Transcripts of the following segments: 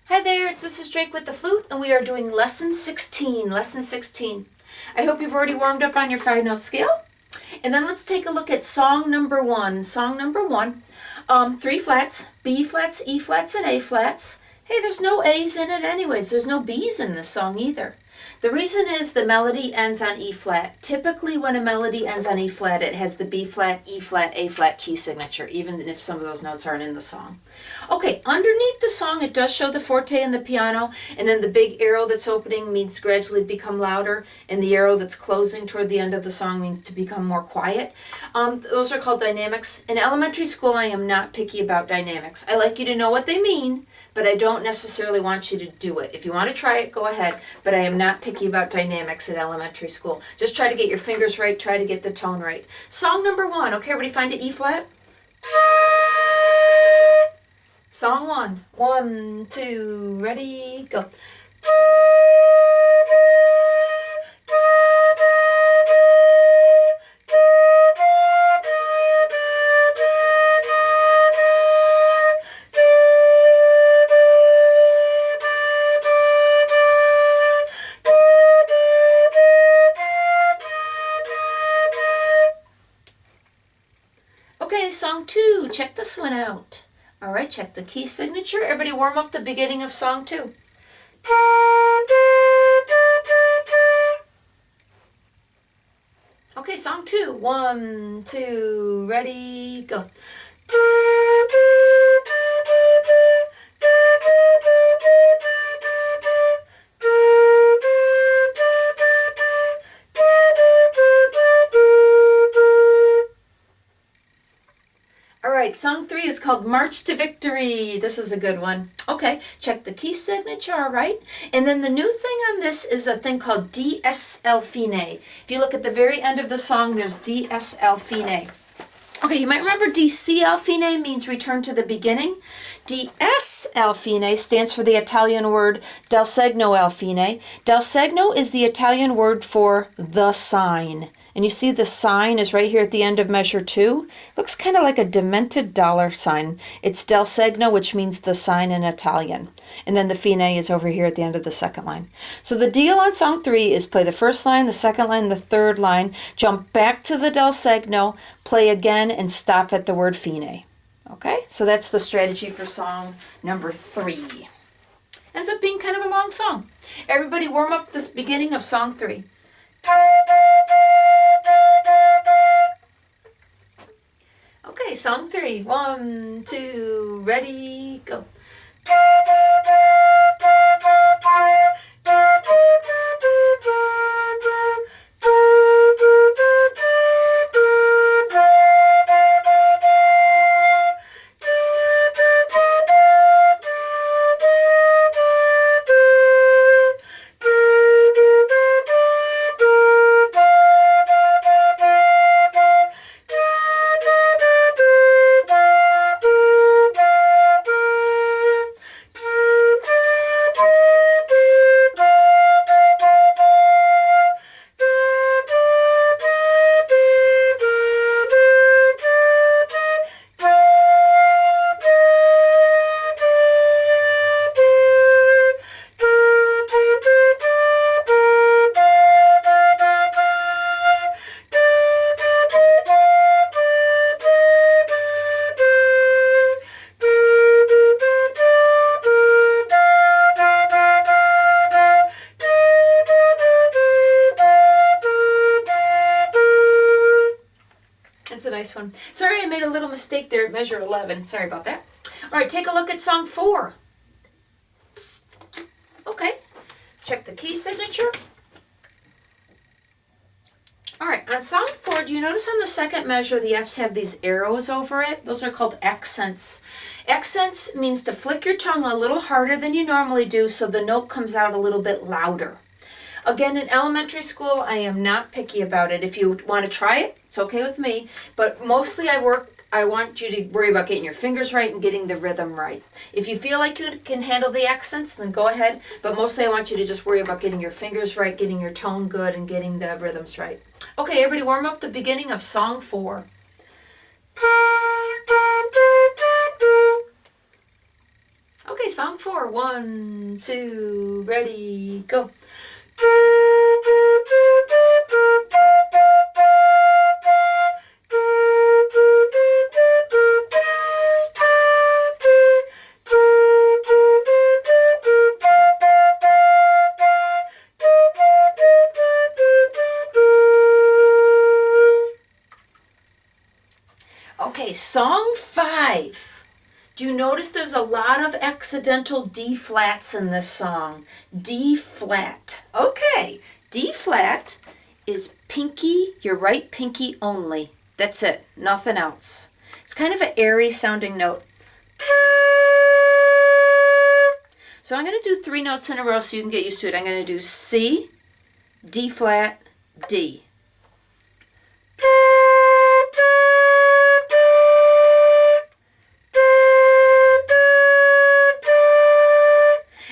Hi there, it's Mrs. Drake with the flute, and we are doing lesson 16. I hope you've already warmed up on your 5-note scale. And then let's take a look at song number 1. Song number 1, 3 flats, B flats, E flats, and A flats. Hey, there's no A's in it anyways. There's no B's in this song either. The reason is the melody ends on E flat. Typically when a melody ends on E flat, it has the B flat, E flat, A flat key signature, even if some of those notes aren't in the song. Okay, underneath the song it does show the forte and the piano, and then the big arrow that's opening means gradually become louder, and the arrow that's closing toward the end of the song means to become more quiet. Those are called dynamics. In elementary school, I am not picky about dynamics. I like you to know what they mean, but I don't necessarily want you to do it. If you want to try it, go ahead, but I am not picky about dynamics in elementary school. Just try to get your fingers right, try to get the tone right. Song number 1, okay, everybody find it E flat? Song 1, 1, 2, ready, go. Okay, song 2, check this one out. All right, check the key signature. Everybody warm up the beginning of song 2. Okay, song 2, 1, 2, ready, go. All right, song 3 is called March to Victory. This is a good one. Okay, check the key signature, all right? And then the new thing on this is a thing called DSL fine. If you look at the very end of the song, there's DSL fine. Okay, you might remember DCL fine means return to the beginning. DSL fine stands for the Italian word del segno al fine. Del segno is the Italian word for the sign. And you see the sign is right here at the end of measure 2. Looks kind of like a demented dollar sign. It's del segno, which means the sign in Italian. And then the fine is over here at the end of the second line. So the deal on song 3 is play the first line, the second line, the third line, jump back to the del segno, play again, and stop at the word fine. Okay, so that's the strategy for song number 3. Ends up being kind of a long song. Everybody warm up this beginning of song 3. Okay, song 3. 1, 2, ready, go. That's a nice one. Sorry, I made a little mistake there at measure 11. Sorry about that. All right, take a look at song 4. Okay, check the key signature. All right, on song 4, do you notice on the second measure the F's have these arrows over it? Those are called accents. Accents means to flick your tongue a little harder than you normally do so the note comes out a little bit louder. Again, in elementary school, I am not picky about it. If you want to try it, it's okay with me. But mostly I want you to worry about getting your fingers right and getting the rhythm right. If you feel like you can handle the accents, then go ahead. But mostly I want you to just worry about getting your fingers right, getting your tone good, and getting the rhythms right. Okay, everybody warm up the beginning of song 4. Okay, Okay, song 4. 1, 2, ready, go. Okay, song 5. Do you notice there's a lot of accidental D flats in this song? D flat. Okay, D flat is pinky, your right pinky only. That's it, nothing else. It's kind of an airy sounding note. So I'm going to do 3 notes in a row so you can get used to it. I'm going to do C, D flat, D.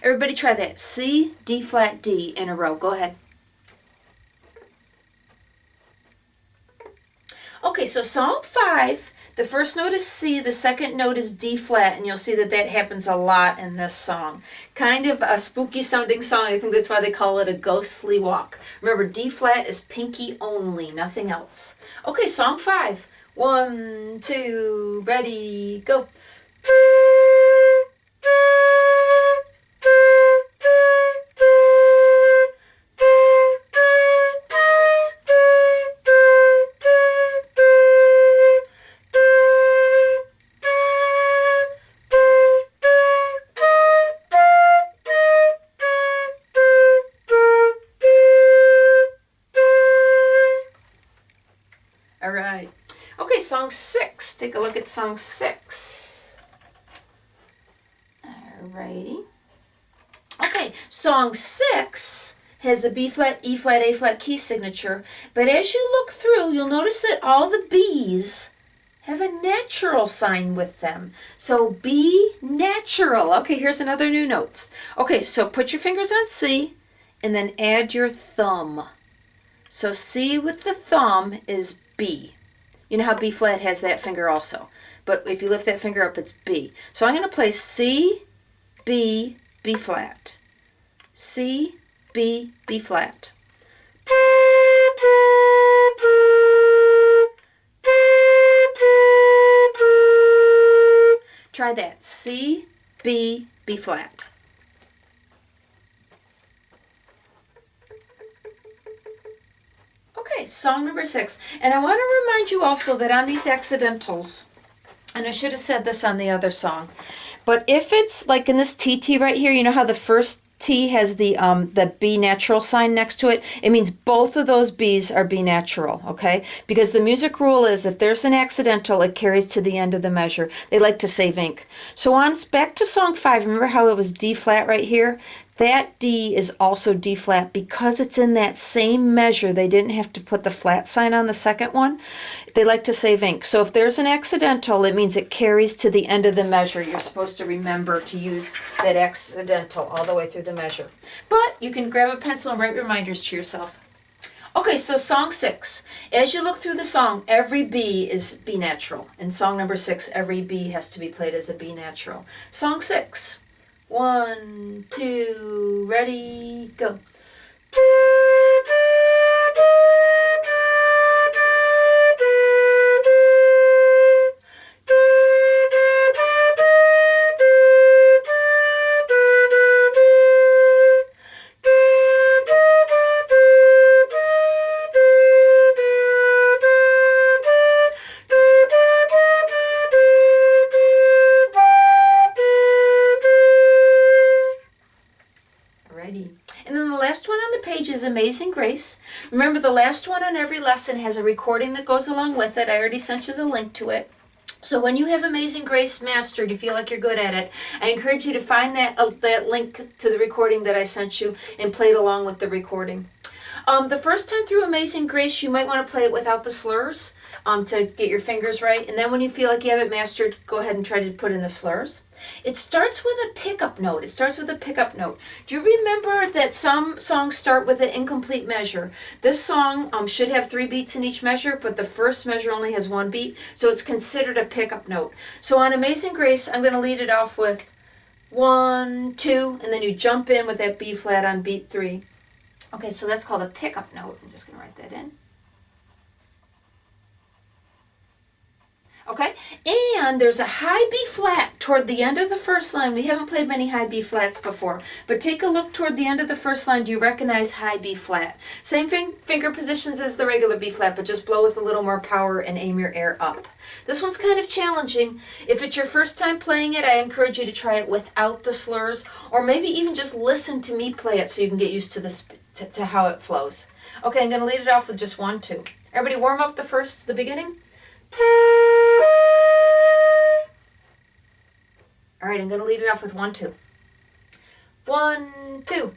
Everybody try that. C, D flat, D in a row. Go ahead. Okay, so song 5, the first note is C, the second note is D flat, and you'll see that that happens a lot in this song. Kind of a spooky sounding song. I think that's why they call it a ghostly walk. Remember, D flat is pinky only, nothing else. Okay, song 5. 1, 2, ready, go. All right. Okay, song 6. Take a look at song 6. All righty. Okay, song 6 has the B flat, E flat, A flat key signature, but as you look through, you'll notice that all the B's have a natural sign with them. So B natural. Okay, here's another new note. Okay, so put your fingers on C and then add your thumb. So C with the thumb is B. You know how B flat has that finger also. But if you lift that finger up, it's B. So I'm going to play C, B, B flat. C, B, B flat. Try that. C, B, B flat. Okay, song number 6. And I want to remind you also that on these accidentals, and I should have said this on the other song, but if it's like in this TT right here, you know how the first T has the B natural sign next to it? It means both of those B's are B natural, okay? Because the music rule is if there's an accidental, it carries to the end of the measure. They like to save ink. So on back to song 5, remember how it was D flat right here? That D is also D flat because it's in that same measure. They didn't have to put the flat sign on the second one. They like to save ink. So if there's an accidental, it means it carries to the end of the measure. You're supposed to remember to use that accidental all the way through the measure. But you can grab a pencil and write reminders to yourself. Okay, so song 6. As you look through the song, every B is B natural. In song number 6, every B has to be played as a B natural. Song 6. 1, 2, ready, go. And then the last one on the page is Amazing Grace. Remember, the last one on every lesson has a recording that goes along with it. I already sent you the link to it. So when you have Amazing Grace mastered, you feel like you're good at it, I encourage you to find that link to the recording that I sent you and play it along with the recording. The first time through Amazing Grace, you might want to play it without the slurs to get your fingers right. And then when you feel like you have it mastered, go ahead and try to put in the slurs. It starts with a pickup note. Do you remember that some songs start with an incomplete measure? This song should have 3 beats in each measure, but the first measure only has 1 beat, so it's considered a pickup note. So on Amazing Grace, I'm going to lead it off with 1, 2, and then you jump in with that B flat on beat 3. Okay, so that's called a pickup note. I'm just going to write that in. Okay, and there's a high B flat toward the end of the first line. We haven't played many high B flats before, but take a look toward the end of the first line. Do you recognize high B flat? Same finger positions as the regular B flat, but just blow with a little more power and aim your air up. This one's kind of challenging. If it's your first time playing it, I encourage you to try it without the slurs, or maybe even just listen to me play it so you can get used to to how it flows. Okay, I'm going to lead it off with just 1, 2. Everybody warm up the beginning. All right, I'm going to lead it off with 1, 2. 1, 2.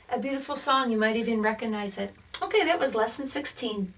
A beautiful song. You might even recognize it. Okay, that was lesson 16.